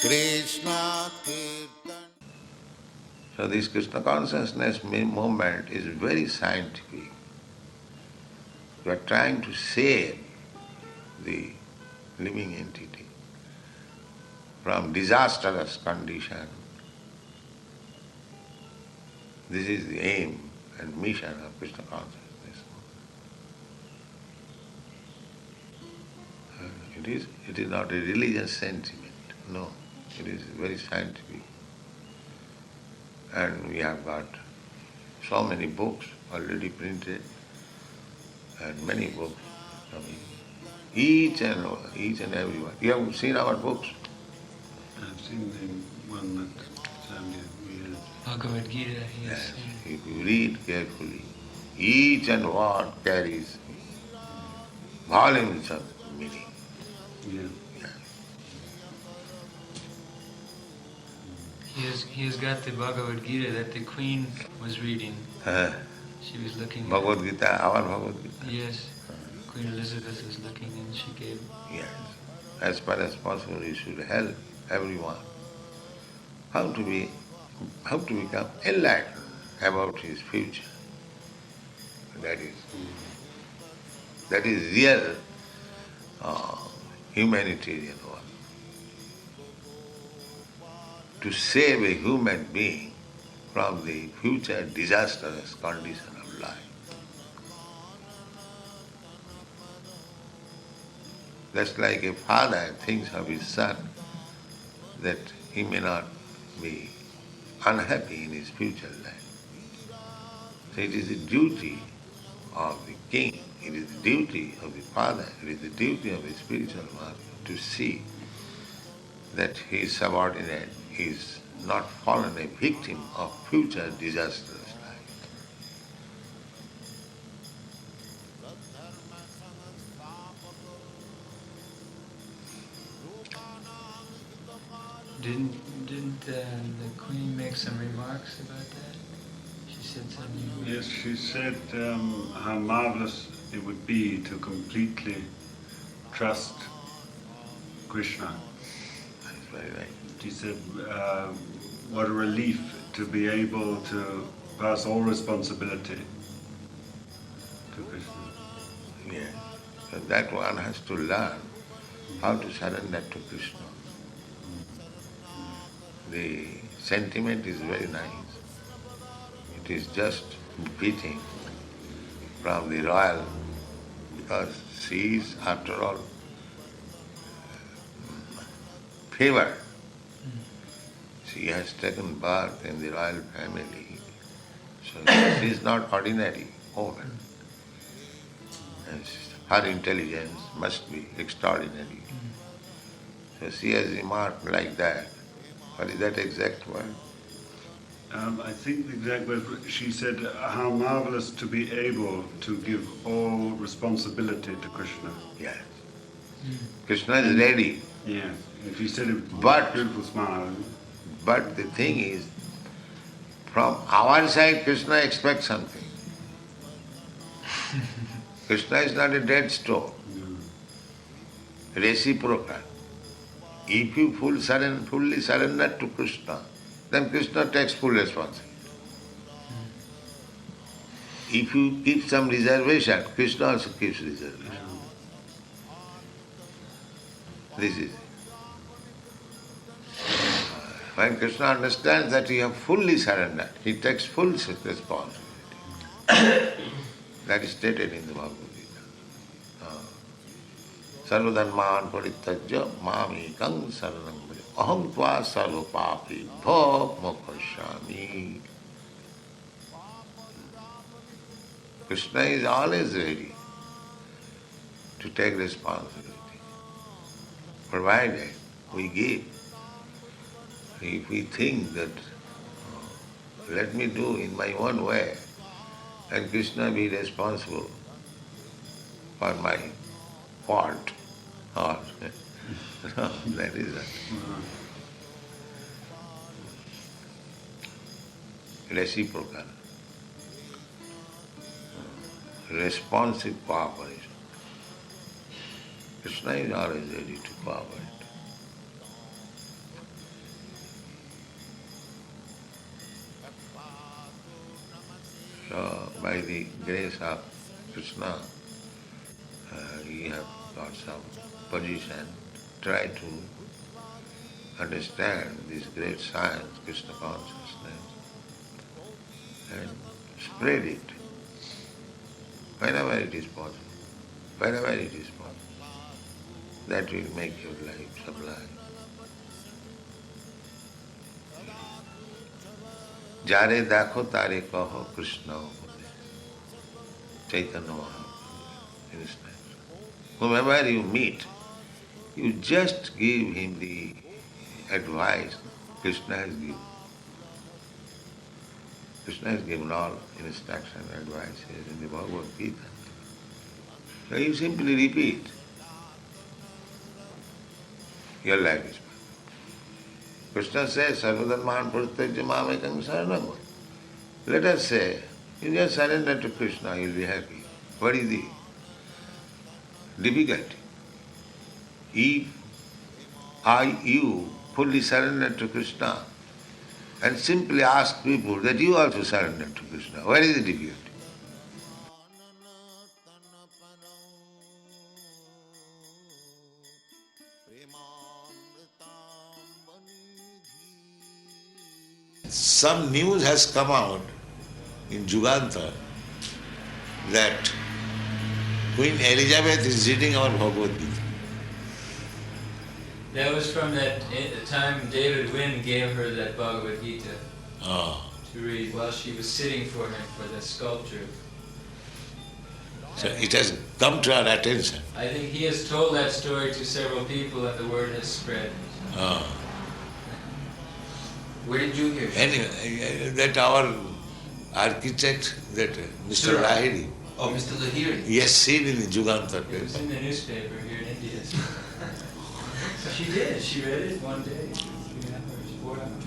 Krishna Kirtan. So this Krishna consciousness movement is very scientific. You are trying to save the living entity from disastrous condition. This is the aim and mission of Krishna consciousness. It is not a religious sentiment, no. It is very scientific. And we have got so many books already printed, and many books coming. Each and every one. You have seen our books? I've seen the one that Samya read. Bhagavad Gita, yes. If you read carefully, each and word carries volumes of meaning. Yeah. He has got the Bhagavad Gita that the Queen was reading. She was looking Bhagavad Gita, our Bhagavad Gita. Yes. Queen Elizabeth was looking and she gave. Yes. As far as possible, you should help everyone how to become enlightened about his future. That is real humanitarian work. To save a human being from the future disastrous condition of life. Just like a father thinks of his son that he may not be unhappy in his future life. So it is the duty of the king, it is the duty of the father, it is the duty of the spiritual master to see that his subordinate is not fallen a victim of future disastrous life. Didn't the Queen make some remarks about that? She said something. Yes, she said how marvelous it would be to completely trust Krishna. That's very right. She said, what a relief to be able to pass all responsibility to Krishna. Yes. So that one has to learn how to surrender to Krishna. The sentiment is very nice. It is just beating from the royal, because she is, after all, favored. She has taken birth in the royal family, so she is not ordinary woman. And her intelligence must be extraordinary. So she has remarked like that. What is that exact word? I think the exact word, she said, how marvelous to be able to give all responsibility to Krishna. Yes. Krishna is ready. Yeah, and she said it with But- a beautiful smile. But the thing is, from our side, Krishna expects something. Krishna is not a dead stone. Reciprocal. If you fully surrender to Krishna, then Krishna takes full responsibility. If you keep some reservation, Krishna also keeps reservation. This is it. When Krishna understands that you have fully surrendered, he takes full responsibility. That is stated in the Bhagavad Gita. Sarvadharman parittajya mamekam saranam bhaja. Aham tva sarva papi bho mokshami. Krishna is always ready to take responsibility. Provided we give. If we think that, let me do in my own way, and Krishna be responsible for my fault, or no, that is not. Reciprocal, responsive cooperation. Krishna is always ready to cooperate. So, by the grace of Krishna, we have got some position, try to understand this great science, Krishna consciousness, and spread it whenever it is possible. Whenever it is possible. That will make your life sublime. Jare dakho tare kaho Krishna Chaitanya Mahaprabhu. Understand? Whomever you meet, you just give him the advice Krishna has given. Krishna has given all instruction, advices in the Bhagavad Gita. So you simply repeat. Your life is perfect. Krishna says, Sarvadharman Parityajya Mamekam Saranam. Let us say, you just surrender to Krishna, you'll be happy. What is the difficulty? If you fully surrender to Krishna and simply ask people that you also surrender to Krishna, where is the difficulty? Some news has come out in Juganta that Queen Elizabeth is reading our Bhagavad Gita. That was from that time David Wynne gave her that Bhagavad Gita to read while she was sitting for him for the sculpture. So it has come to our attention. I think he has told that story to several people and the word has spread. Where did you hear it? Anyway, that our architect, that Mr. Lahiri. Oh, Mr. Lahiri. Yes, seen in the Juganta It was paper. in the newspaper here in India. She did. She read it one day. 3 hours, 4 hours.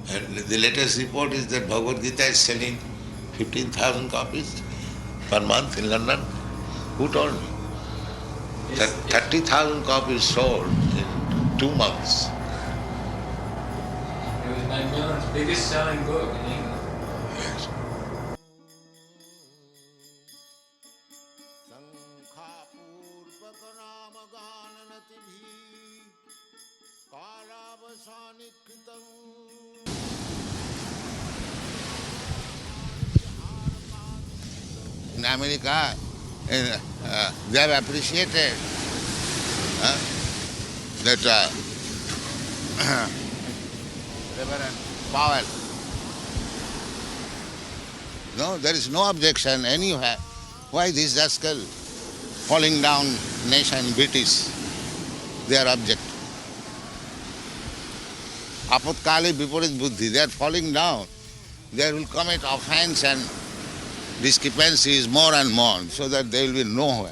And the latest report is that Bhagavad Gita is selling 15,000 copies per month in London. Who told me? That 30,000 copies sold in 2 months. It was Macmillan's biggest selling book in England. Yes. In America, they have appreciated that Reverend Powell. No, there is no objection anywhere. Why this rascal falling down nation British? They are object. Apatkale viparit buddhi, they are falling down. They will commit offense and discrepancies more and more, so that they will be nowhere.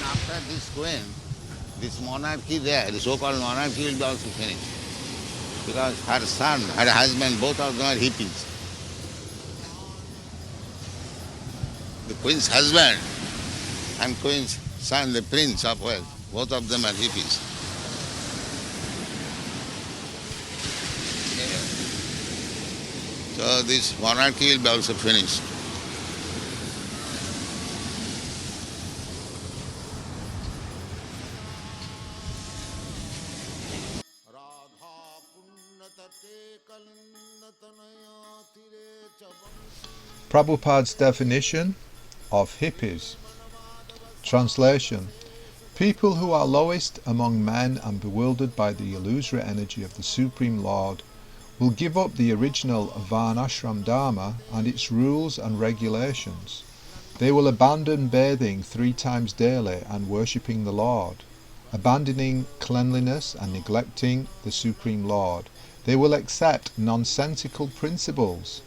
After this queen, this monarchy there, the so-called monarchy will be also finished. Because her son, her husband, both of them are hippies. The queen's husband and queen's son, the prince of Wales, both of them are hippies. So this monarchy will be also finished. Prabhupada's definition of hippies. Translation: people who are lowest among men and bewildered by the illusory energy of the Supreme Lord will give up the original Varnashram Dharma and its rules and regulations. They will abandon bathing 3 times daily and worshipping the Lord, abandoning cleanliness and neglecting the Supreme Lord. They will accept nonsensical principles,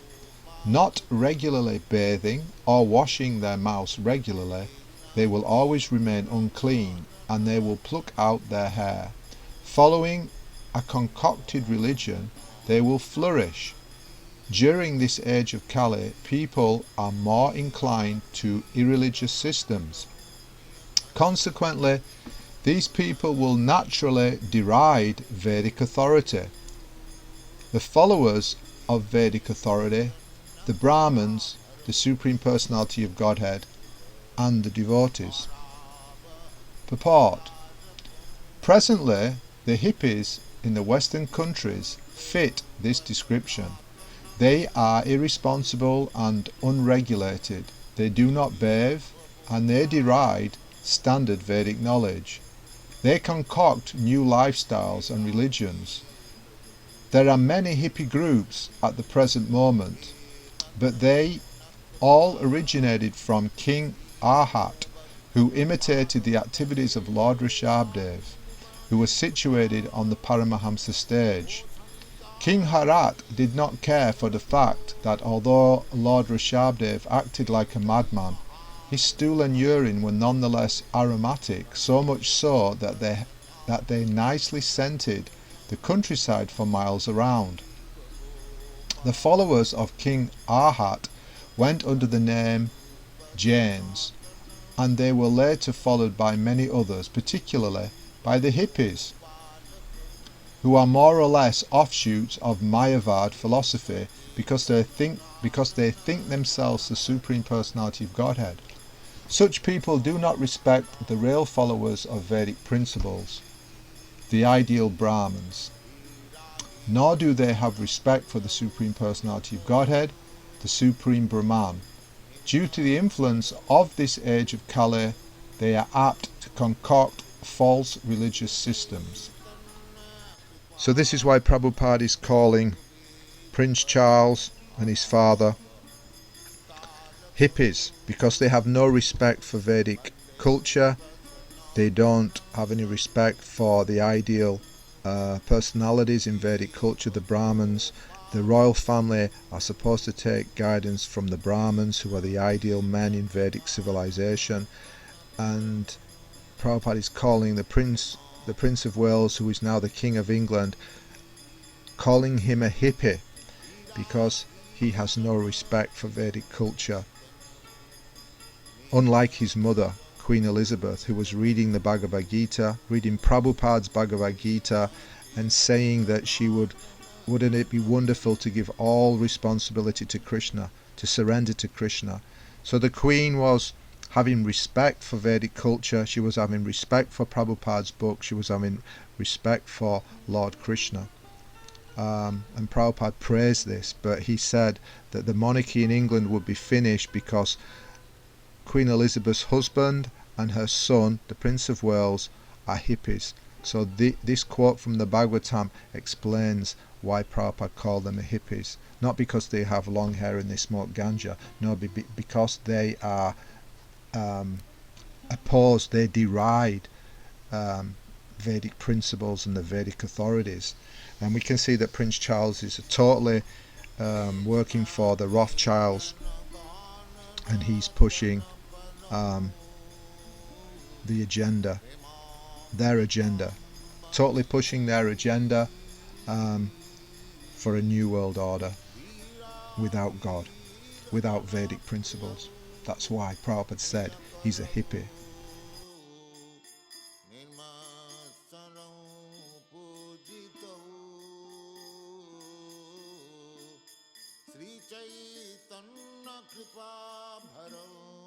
not regularly bathing or washing their mouths regularly. They will always remain unclean, and they will pluck out their hair. Following a concocted religion, they will flourish. During this age of Kali, people are more inclined to irreligious systems. Consequently, these people will naturally deride Vedic authority. The followers of Vedic authority, the Brahmins, the Supreme Personality of Godhead, and the devotees. Purport: presently, the hippies in the Western countries fit this description. They are irresponsible and unregulated. They do not bathe, and they deride standard Vedic knowledge. They concoct new lifestyles and religions. There are many hippie groups at the present moment, but they all originated from King Arhat, who imitated the activities of Lord Rishabdev, who was situated on the Paramahamsa stage. King Harat did not care for the fact that although Lord Rishabdev acted like a madman, his stool and urine were nonetheless aromatic, so much so that they nicely scented the countryside for miles around. The followers of King Arhat went under the name Jains, and they were later followed by many others, particularly by the hippies, who are more or less offshoots of Mayavad philosophy because they think themselves the Supreme Personality of Godhead. Such people do not respect the real followers of Vedic principles, the ideal Brahmins, nor do they have respect for the Supreme Personality of Godhead, the Supreme Brahman. Due to the influence of this age of Kali, they are apt to concoct false religious systems. So this is why Prabhupada is calling Prince Charles and his father hippies, because they have no respect for Vedic culture. They don't have any respect for the ideal personalities in Vedic culture, the Brahmins. The royal family are supposed to take guidance from the Brahmins, who are the ideal men in Vedic civilization. And Prabhupada is calling the Prince of Wales, who is now the King of England, calling him a hippie because he has no respect for Vedic culture. Unlike his mother, Queen Elizabeth, who was reading the Bhagavad Gita, reading Prabhupada's Bhagavad Gita, and saying that wouldn't it be wonderful to give all responsibility to Krishna, to surrender to Krishna. So the Queen was having respect for Vedic culture, she was having respect for Prabhupada's book, she was having respect for Lord Krishna. And Prabhupada praised this, but he said that the monarchy in England would be finished because Queen Elizabeth's husband and her son, the Prince of Wales, are hippies. So this quote from the Bhagavatam explains why Prabhupada called them hippies. Not because they have long hair and they smoke ganja, no, because they are opposed, they deride Vedic principles and the Vedic authorities. And we can see that Prince Charles is totally working for the Rothschilds, and he's pushing the agenda, their agenda, totally pushing their agenda for a new world order without God, without Vedic principles. That's why Prabhupada said he's a hippie. Sri Chaitanya Kripa Bharo